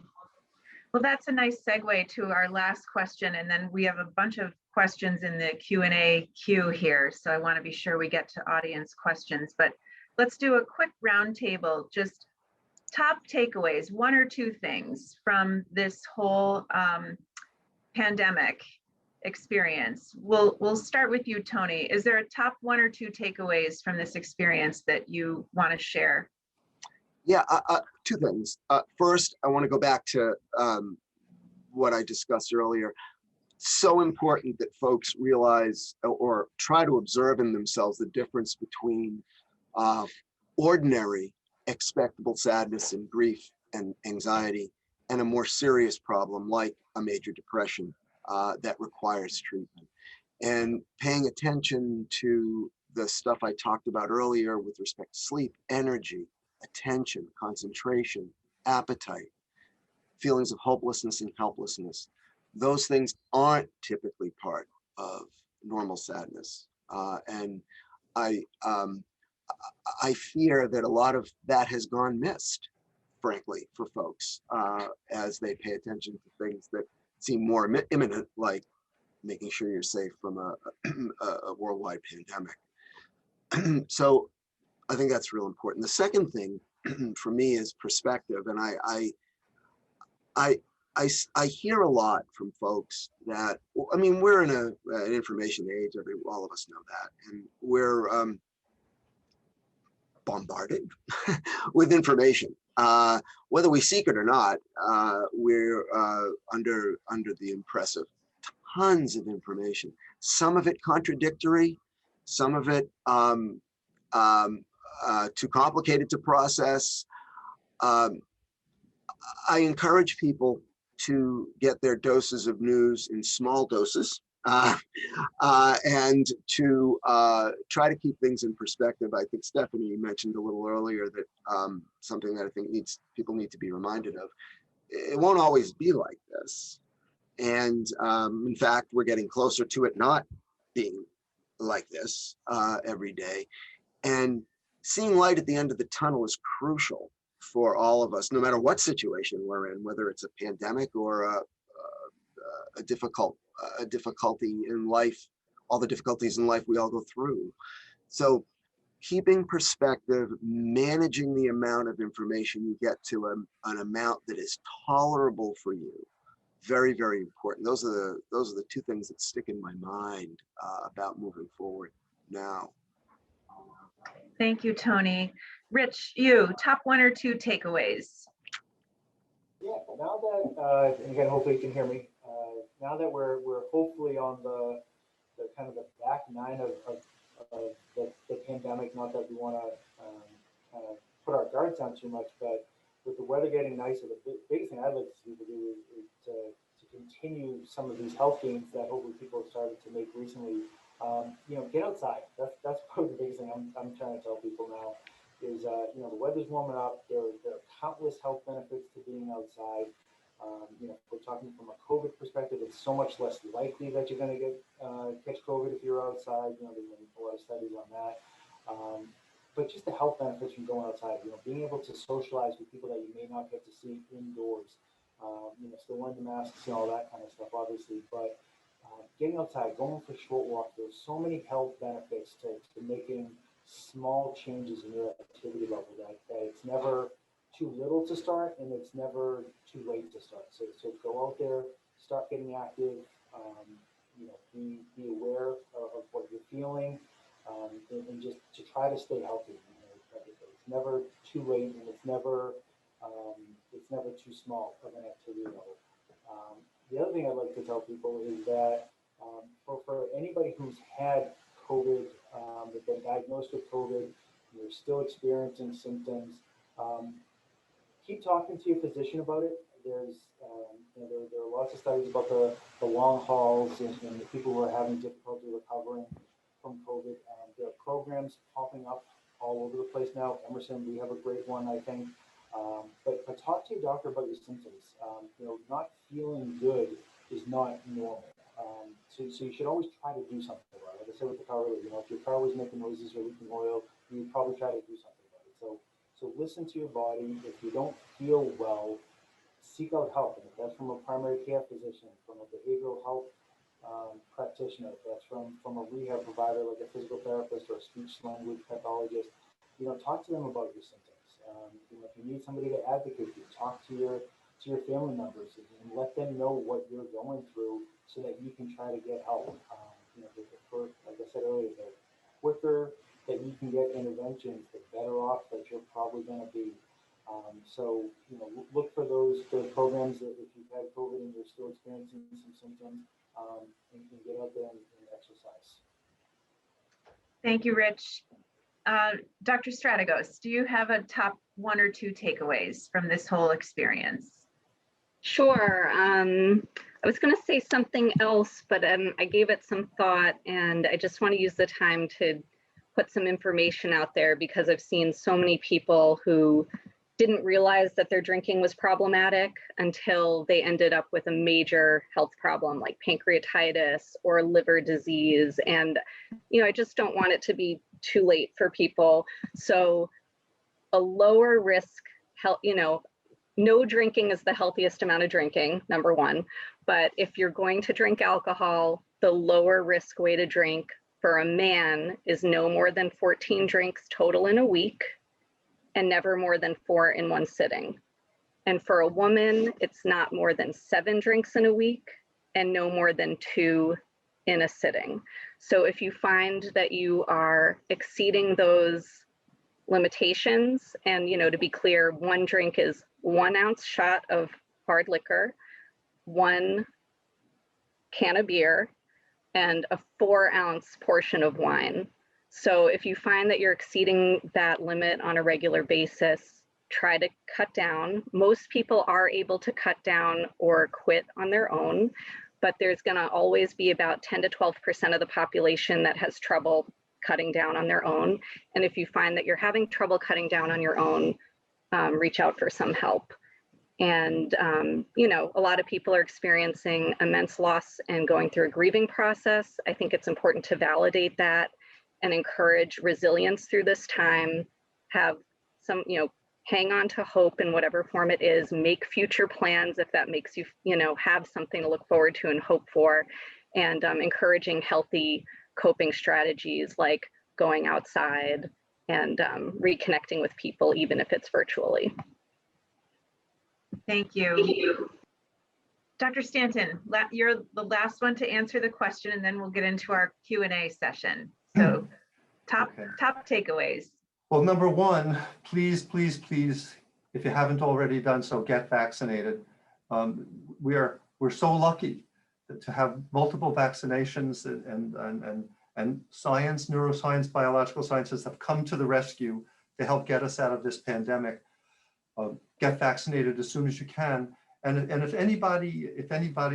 Well, that's a nice segue to our last question. And then we have a bunch of questions in the Q&A queue here. So I want to be sure we get to audience questions. But let's do a quick roundtable, just top takeaways, one or two things from this whole pandemic experience. We'll start with you, Tony. Is there a top one or two takeaways from this experience that you want to share? Yeah, two things. First, I want to go back to what I discussed earlier. So important that folks realize or try to observe in themselves the difference between ordinary expectable sadness and grief and anxiety and a more serious problem like a major depression that requires treatment. And paying attention to the stuff I talked about earlier with respect to sleep, energy, attention, concentration, appetite, feelings of hopelessness and helplessness. Those things aren't typically part of normal sadness. And I fear that a lot of that has gone missed, frankly, for folks as they pay attention to things that seem more imminent, like making sure you're safe from a worldwide pandemic. So I think that's real important. The second thing for me is perspective, and I hear a lot from folks that, I mean, we're in an information age. All of us know that, and we're bombarded with information. Whether we seek it or not, we're under the impressive tons of information. Some of it contradictory, some of it too complicated to process. I encourage people to get their doses of news in small doses. And to try to keep things in perspective. I think Stephanie mentioned a little earlier that something that I think people need to be reminded of. It won't always be like this. And in fact, we're getting closer to it not being like this every day. And seeing light at the end of the tunnel is crucial for all of us, no matter what situation we're in, whether it's a pandemic or a difficulty in life, all the difficulties in life we all go through. So keeping perspective, managing the amount of information you get to an amount that is tolerable for you, very, very important. Those are the two things that stick in my mind about moving forward now. Thank you, Tony. Rich, you, top 1 or 2 takeaways. Yeah, now that, and again, hopefully you can hear me. Now that we're hopefully on the kind of the back 9 of the pandemic, not that we want to kind of put our guards down too much, but with the weather getting nicer, the biggest thing I'd like to see people do is to continue some of these health gains that hopefully people have started to make recently. Get outside. That's probably the biggest thing I'm trying to tell people now is, the weather's warming up. There are countless health benefits to being outside. If we're talking from a COVID perspective, it's so much less likely that you're going to catch COVID if you're outside. There's been a lot of studies on that. But just the health benefits from going outside, being able to socialize with people that you may not get to see indoors, still wearing the masks and all that kind of stuff, obviously, but getting outside, going for short walks, there's so many health benefits to making small changes in your activity level that it's never too little to start and it's never too late to start. So go out there, start getting active, be aware of what you're feeling, and just to try to stay healthy. It's never too late and it's never too small of an activity level. The other thing I'd like to tell people is that for anybody who's had COVID, they've been diagnosed with COVID, you're still experiencing symptoms, keep talking to your physician about it. There's there are lots of studies about the long hauls and the people who are having difficulty recovering from COVID. There are programs popping up all over the place now. Emerson, we have a great one, I think. But talk to your doctor about your symptoms. Not feeling good is not normal. So you should always try to do something about it. Like I said with the car earlier, if your car was making noises or leaking oil, you'd probably try to do something about it. So listen to your body. If you don't feel well, seek out help. And if that's from a primary care physician, from a behavioral health practitioner, if that's from a rehab provider like a physical therapist or a speech language pathologist, talk to them about your symptoms. If you need somebody to advocate for you, talk to your family members and let them know what you're going through so that you can try to get help. Like I said earlier, the quicker that you can get interventions, the better off that you're probably going to be. Look for those programs that if you've had COVID and you're still experiencing some symptoms, and get out there and exercise. Thank you, Rich. Dr. Strategos, do you have a top 1 or 2 takeaways from this whole experience? Sure. I was going to say something else, but I gave it some thought, and I just want to use the time to put some information out there because I've seen so many people who didn't realize that their drinking was problematic until they ended up with a major health problem like pancreatitis or liver disease. And, I just don't want it to be too late for people. So a lower risk health, no drinking is the healthiest amount of drinking, number one. But if you're going to drink alcohol, the lower risk way to drink for a man is no more than 14 drinks total in a week and never more than 4 in one sitting. And for a woman, it's not more than 7 drinks in a week and no more than 2 in a sitting. So if you find that you are exceeding those limitations, and to be clear, 1 drink is 1 ounce shot of hard liquor, 1 can of beer, and a 4-ounce portion of wine. So if you find that you're exceeding that limit on a regular basis, try to cut down. Most people are able to cut down or quit on their own, but there's going to always be about 10 to 12% of the population that has trouble cutting down on their own. And if you find that you're having trouble cutting down on your own, reach out for some help. And, a lot of people are experiencing immense loss and going through a grieving process. I think it's important to validate that and encourage resilience through this time. Have some, hang on to hope in whatever form it is, make future plans if that makes you, have something to look forward to and hope for, and encouraging healthy coping strategies like going outside and reconnecting with people, even if it's virtually. Thank you. Dr. Stanton, you're the last one to answer the question, and then we'll get into our Q&A session. So top takeaways. Well, number one, please, please, please, if you haven't already done so, get vaccinated. We're so lucky to have multiple vaccinations, and science, neuroscience, biological sciences have come to the rescue to help get us out of this pandemic. Get vaccinated as soon as you can. And if anybody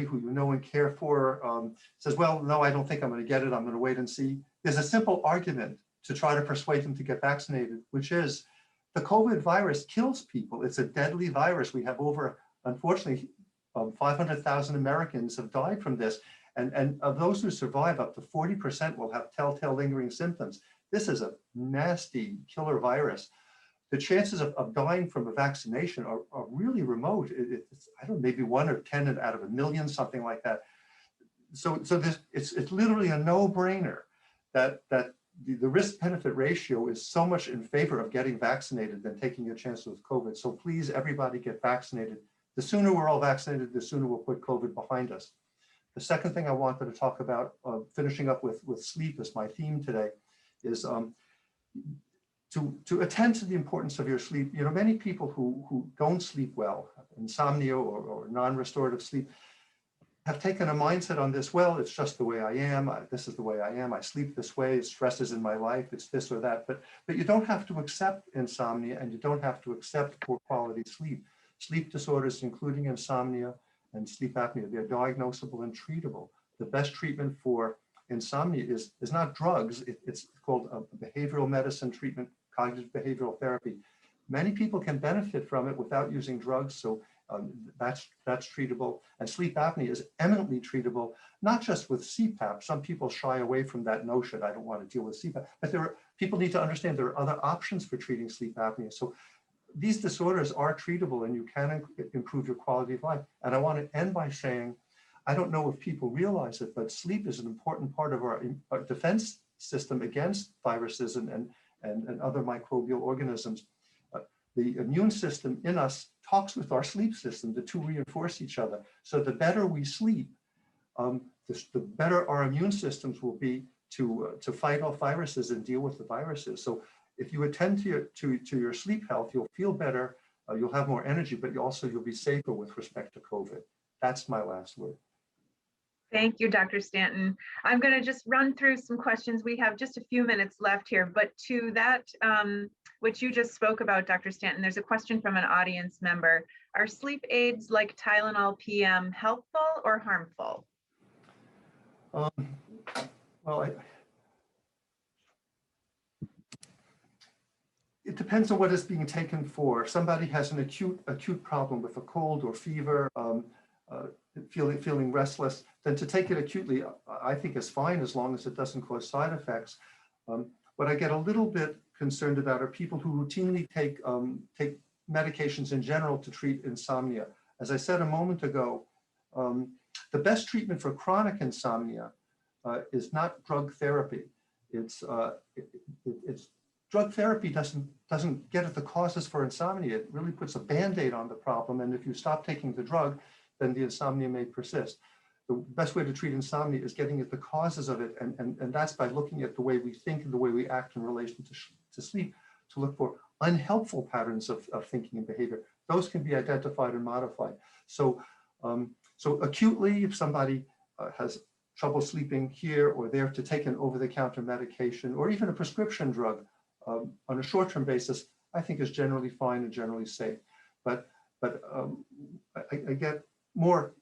who you know and care for says, well, no, I don't think I'm going to get it, I'm going to wait and see, there's a simple argument to try to persuade them to get vaccinated, which is the COVID virus kills people. It's a deadly virus. We have unfortunately, 500,000 Americans have died from this. And of those who survive, up to 40% will have telltale lingering symptoms. This is a nasty killer virus. The chances of dying from a vaccination are really remote. It's, I don't know, maybe 1 or 10 out of a million, something like that. So it's literally a no-brainer that the risk-benefit ratio is so much in favor of getting vaccinated than taking a chance with COVID. So please, everybody get vaccinated. The sooner we're all vaccinated, the sooner we'll put COVID behind us. The second thing I wanted to talk about, finishing up with sleep as my theme today, is to attend to the importance of your sleep. Many people who don't sleep well, insomnia or non-restorative sleep, have taken a mindset on this. Well, it's just the way I am. This is the way I am. I sleep this way. Stress is in my life. It's this or that. But you don't have to accept insomnia, and you don't have to accept poor quality sleep. Sleep disorders, including insomnia and sleep apnea, they're diagnosable and treatable. The best treatment for insomnia is not drugs. It's called a behavioral medicine treatment, cognitive behavioral therapy. Many people can benefit from it without using drugs, so that's treatable. And sleep apnea is eminently treatable, not just with CPAP. Some people shy away from that notion. I don't want to deal with CPAP, but people need to understand there are other options for treating sleep apnea. So these disorders are treatable, and you can improve your quality of life. And I want to end by saying, I don't know if people realize it, but sleep is an important part of our defense system against viruses and other microbial organisms. The immune system in us talks with our sleep system. The two reinforce each other. So the better we sleep, the better our immune systems will be to fight off viruses and deal with the viruses. So if you attend to your sleep health, you'll feel better, you'll have more energy, but you'll be safer with respect to COVID. That's my last word. Thank you, Dr. Stanton. I'm going to just run through some questions. We have just a few minutes left here, but to that, which you just spoke about, Dr. Stanton, there's a question from an audience member. Are sleep aids like Tylenol PM helpful or harmful? Well, it depends on what is being taken for. If somebody has an acute problem with a cold or fever, feeling restless, then to take it acutely, I think is fine as long as it doesn't cause side effects. What I get a little bit concerned about are people who routinely take medications in general to treat insomnia. As I said a moment ago, the best treatment for chronic insomnia is not drug therapy. It's drug therapy doesn't get at the causes for insomnia. It really puts a Band-Aid on the problem. And if you stop taking the drug, then the insomnia may persist. The best way to treat insomnia is getting at the causes of it. And that's by looking at the way we think and the way we act in relation to sleep, to look for unhelpful patterns of thinking and behavior. Those can be identified and modified. So, so acutely, if somebody has trouble sleeping here or there, to take an over-the-counter medication or even a prescription drug on a short-term basis, I think is generally fine and generally safe. But I get more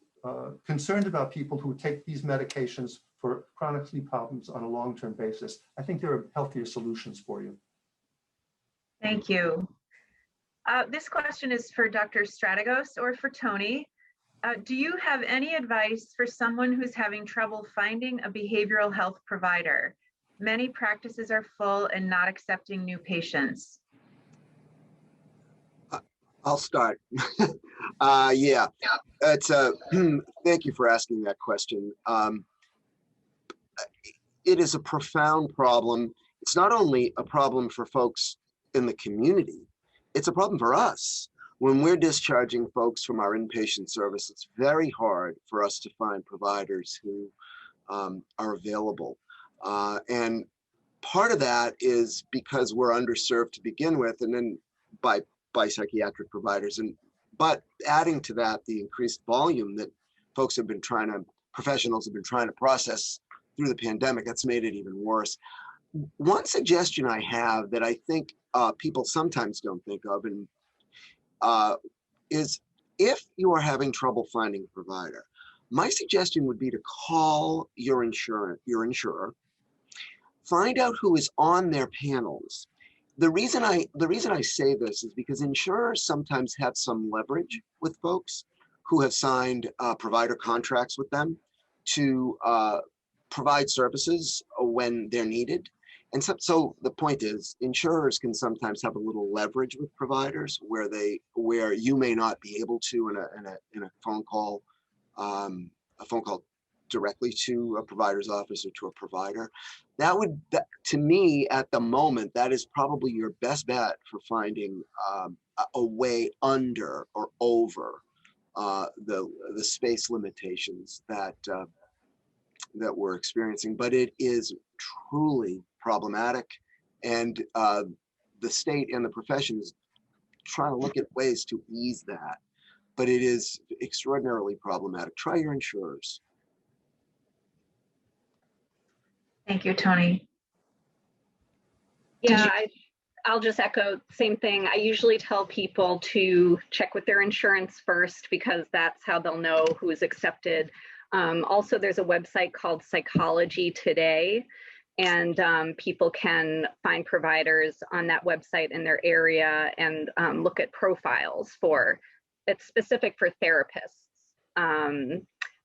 concerned about people who take these medications for chronic sleep problems on a long-term basis. I think there are healthier solutions for you. Thank you. This question is for Dr. Strategos or for Tony. Do you have any advice for someone who's having trouble finding a behavioral health provider? Many practices are full and not accepting new patients. I'll start. Yeah, it's thank you for asking that question. It is a profound problem. It's not only a problem for folks in the community, it's a problem for us. When we're discharging folks from our inpatient service, it's very hard for us to find providers who are available. And part of that is because we're underserved to begin with, and then by psychiatric providers. But adding to that, the increased volume that professionals have been trying to process through the pandemic, that's made it even worse. One suggestion I have that I think people sometimes don't think of, and is if you are having trouble finding a provider, my suggestion would be to call your insurer, find out who is on their panels. The reason I say this is because insurers sometimes have some leverage with folks who have signed provider contracts with them to provide services when they're needed. And so the point is, insurers can sometimes have a little leverage with providers where you may not be able to in a phone call directly to a provider's office or to a provider. To me, at the moment, that is probably your best bet for finding a way under or over the space limitations that we're experiencing. But it is truly problematic, and the state and the profession is trying to look at ways to ease that, but it is extraordinarily problematic. Try your insurers. Thank you, Tony. Yeah, I'll just echo the same thing. I usually tell people to check with their insurance first, because that's how they'll know who is accepted. Also, there's a website called Psychology Today, and people can find providers on that website in their area and look at profiles it's specific for therapists,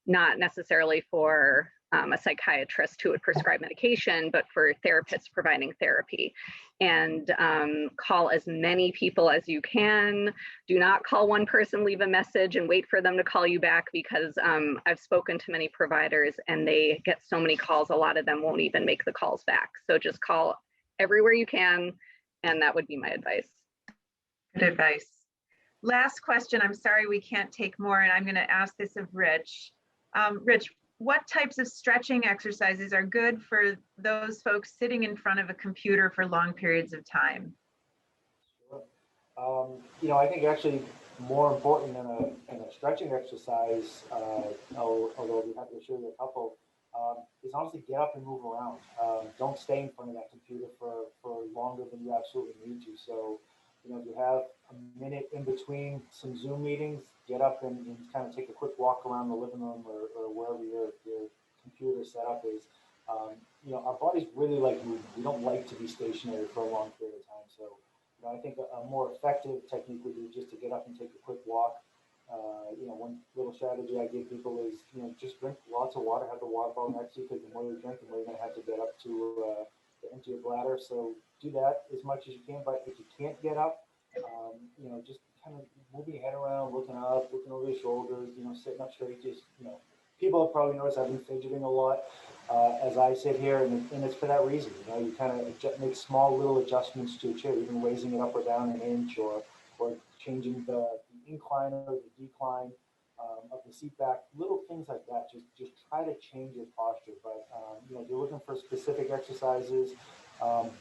not necessarily for a psychiatrist who would prescribe medication, but for therapists providing therapy. And call as many people as you can. Do not call one person, leave a message, and wait for them to call you back, because I've spoken to many providers and they get so many calls, a lot of them won't even make the calls back. So just call everywhere you can, and that would be my advice. Good advice. Last question. I'm sorry we can't take more, and I'm going to ask this of Rich. Rich, what types of stretching exercises are good for those folks sitting in front of a computer for long periods of time? Sure. I think actually more important than a stretching exercise, although we have to show you a couple, is honestly get up and move around. Don't stay in front of that computer for longer than you absolutely need to. So, if you have a minute in between some Zoom meetings, get up and kind of take a quick walk around the living room or wherever your computer setup is. Our bodies really like movement. We don't like to be stationary for a long period of time. So, I think a more effective technique would be just to get up and take a quick walk. One little strategy I give people is, just drink lots of water, have the water bottle next to you, because the more you drink, the more you're going to have to get up to empty your bladder. So do that as much as you can. But if you can't get up, just kind of moving your head around, looking up, looking over your shoulders, sitting up straight, just, people have probably noticed I've been fidgeting a lot as I sit here, and it's for that reason. You know, you kind of make small little adjustments to a chair, even raising it up or down an inch, or changing the incline or the decline of the seat back. Little things like that. Just try to change your posture. But you know, if you're looking for specific exercises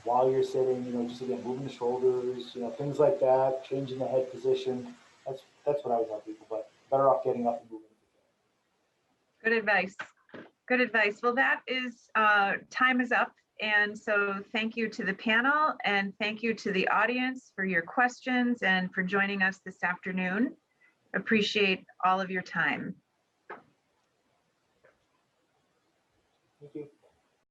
while you're sitting, you know, just again moving the shoulders, you know, things like that, changing the head position. That's what I would tell people. But better off getting up and moving. Good advice. Good advice. Well, that is, time is up. And so thank you to the panel and thank you to the audience for your questions and for joining us this afternoon. Appreciate all of your time. Thank you.